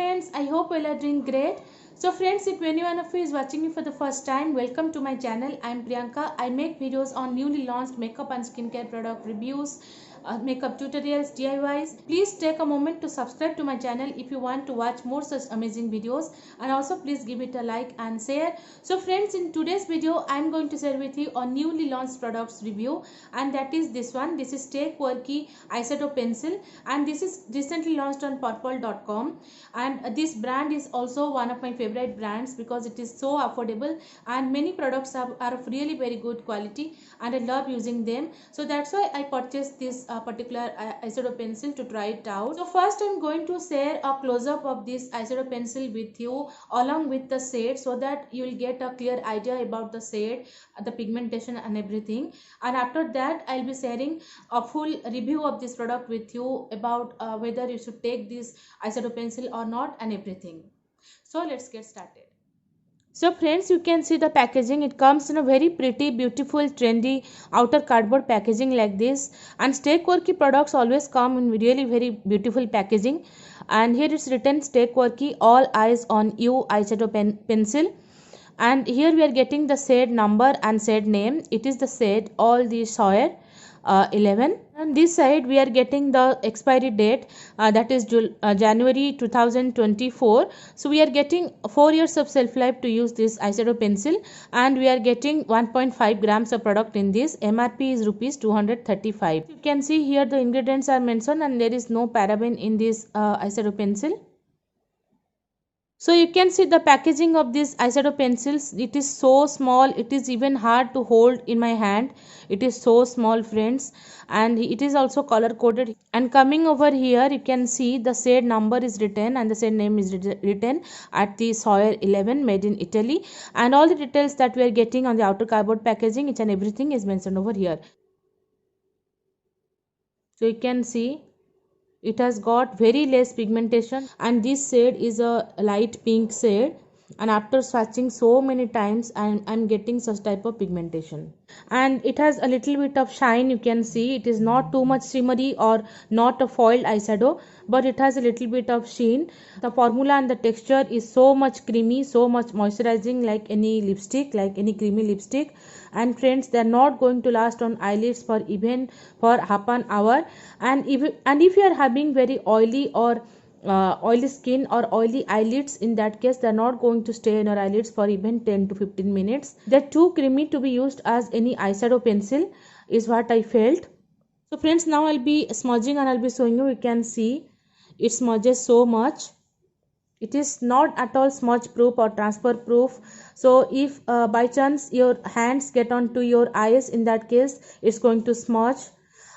friends, I hope you are doing great. So friends, if anyone of you is watching me for the first time, welcome to my channel. I am Priyanka. I make videos on newly launched makeup and skincare product reviews, makeup tutorials, DIYs. Please take a moment to subscribe to my channel if you want to watch more such amazing videos, and also please give it a like and share. So friends, in today's video I am going to share with you a newly launched products review, and that is this one. This is Stay Quirky eyeshadow pencil, and this is recently launched on purple.com, and this brand is also one of my favorite brands because it is so affordable and many products are of really very good quality, and I love using them. So that's why I purchased this particular eyeshadow pencil to try it out. So first I'm going to share a close-up of this eyeshadow pencil with you along with the shade, so that you will get a clear idea about the shade, the pigmentation and everything. And after that I'll be sharing a full review of this product with you about whether you should take this eyeshadow pencil or not and everything. So let's get started. So friends, you can see the packaging. It comes in a very pretty, beautiful, trendy outer cardboard packaging like this. And Stay Quirky products always come in really very beautiful packaging. And here it's written Stay Quirky All Eyes on You eyeshadow pencil. And here we are getting the shade number and shade name. It is the shade All the Sawyer 11. On this side we are getting the expiry date, that is January 2024. So we are getting 4 years of shelf life to use this eyeshadow pencil, and we are getting 1.5 grams of product in this. MRP is rupees 235. You can see here the ingredients are mentioned, and there is no paraben in this eyeshadow pencil. So you can see the packaging of these eyeshadow pencils. It is so small, it is even hard to hold in my hand. It is so small friends, and it is also color coded. And coming over here you can see the shade number is written and the shade name is written at the Sawyer 11 made in Italy, and all the details that we are getting on the outer cardboard packaging, each and everything is mentioned over here. So you can see it has got very less pigmentation, and this shade is a light pink shade, and after swatching so many times I'm getting such type of pigmentation. And it has a little bit of shine. You can see it is not too much shimmery or not a foiled eyeshadow, but it has a little bit of sheen. The formula and the texture is so much creamy, so much moisturizing, like any lipstick, like any creamy lipstick. And friends, they are not going to last on eyelids for even for half an hour. And if you are having very oily or oily skin or oily eyelids, in that case they are not going to stay in your eyelids for even 10 to 15 minutes. They're too creamy to be used as any eyeshadow pencil, is what I felt. So friends, now I'll be smudging and I'll be showing you. You can see it smudges so much. It is not at all smudge proof or transfer proof. So if by chance your hands get onto your eyes, in that case it's going to smudge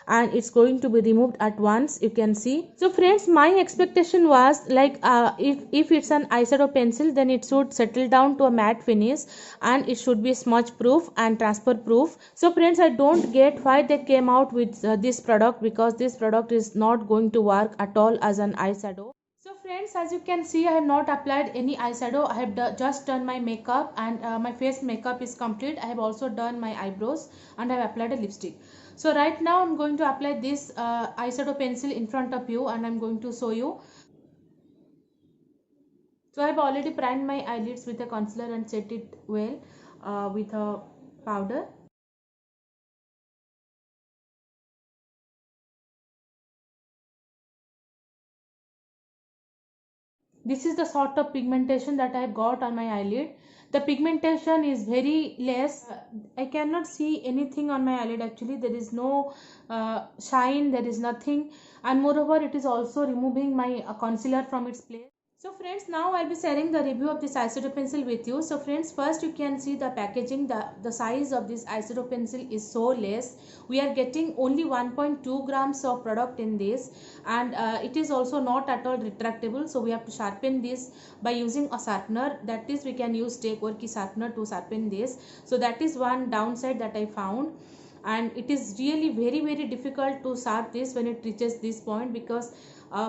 and it's going to be removed at once. You can see. So friends, my expectation was like if it's an eyeshadow pencil, then it should settle down to a matte finish and it should be smudge proof and transfer proof. So friends, I don't get why they came out with this product, because this product is not going to work at all as an eyeshadow. So friends, as you can see, I have not applied any eyeshadow. I have just done my makeup, and my face makeup is complete. I have also done my eyebrows, and I have applied a lipstick. So right now I'm going to apply this eyeshadow pencil in front of you, and I'm going to show you. So I have already primed my eyelids with a concealer and set it well with a powder. This is the sort of pigmentation that I have got on my eyelid. The pigmentation is very less. I cannot see anything on my eyelid actually. There is no shine, there is nothing, and moreover it is also removing my concealer from its place. So friends, now I'll be sharing the review of this eyeshadow pencil with you. So friends, first you can see the packaging. The size of this eyeshadow pencil is so less. We are getting only 1.2 grams of product in this, and it is also not at all retractable. So we have to sharpen this by using a sharpener. That is, we can use Stay Quirky sharpener to sharpen this. So that is one downside that I found, and it is really very difficult to sharp this when it reaches this point, because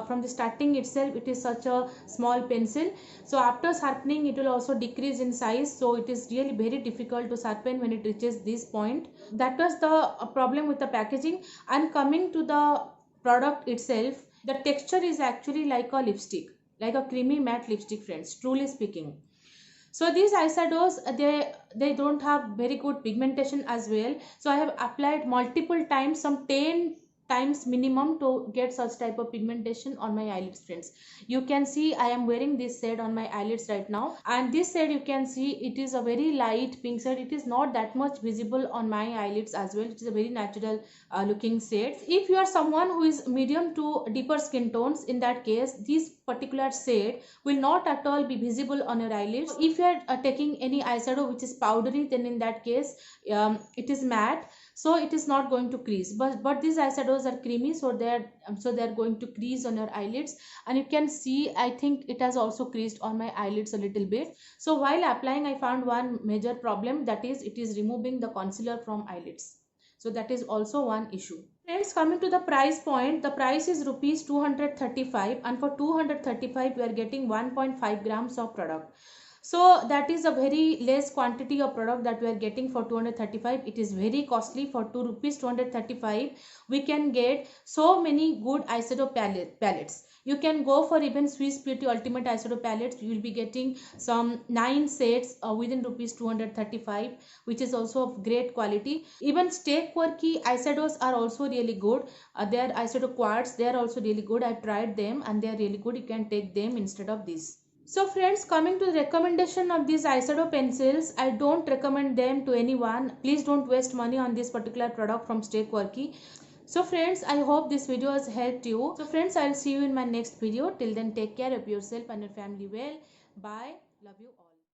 from the starting itself it is such a small pencil. So after sharpening it will also decrease in size, so it is really very difficult to sharpen when it reaches this point. That was the problem with the packaging. And coming to the product itself, the texture is actually like a lipstick. like a creamy matte lipstick, friends, truly speaking. So these eyeshadows, they don't have very good pigmentation as well, so I have applied multiple times, some 10 times minimum, to get such type of pigmentation on my eyelids, friends. You can see I am wearing this shade on my eyelids right now, and this shade, you can see, it is a very light pink shade. It is not that much visible on my eyelids as well. It is a very natural looking shade. If you are someone who is medium to deeper skin tones, in that case this particular shade will not at all be visible on your eyelids. If you are taking any eyeshadow which is powdery, then in that case it is matte, so it is not going to crease. But these eyeshadows are creamy, so they're going to crease on your eyelids. And you can see, I think it has also creased on my eyelids a little bit. So while applying, I found one major problem, that is it is removing the concealer from eyelids. So that is also one issue. Friends, coming to the price point, the price is rupees 235, and for 235 we are getting 1.5 grams of product. So that is a very less quantity of product that we are getting for 235. It is very costly. For 2 rupees 235 we can get so many good eyeshadow palettes. You can go for even Swiss Beauty Ultimate Eyeshadow Palettes. You will be getting some 9 sets within rupees 235, which is also of great quality. Even Stay Quirky eyeshadows are also really good. Their eyeshadow quads, they are also really good. I've tried them and they are really good. You can take them instead of this. So friends, coming to the recommendation of these eyeshadow pencils, I don't recommend them to anyone. Please don't waste money on this particular product from Stay Quirky. So friends, I hope this video has helped you. So friends, I'll see you in my next video. Till then, take care of yourself and your family well. Bye. Love you all.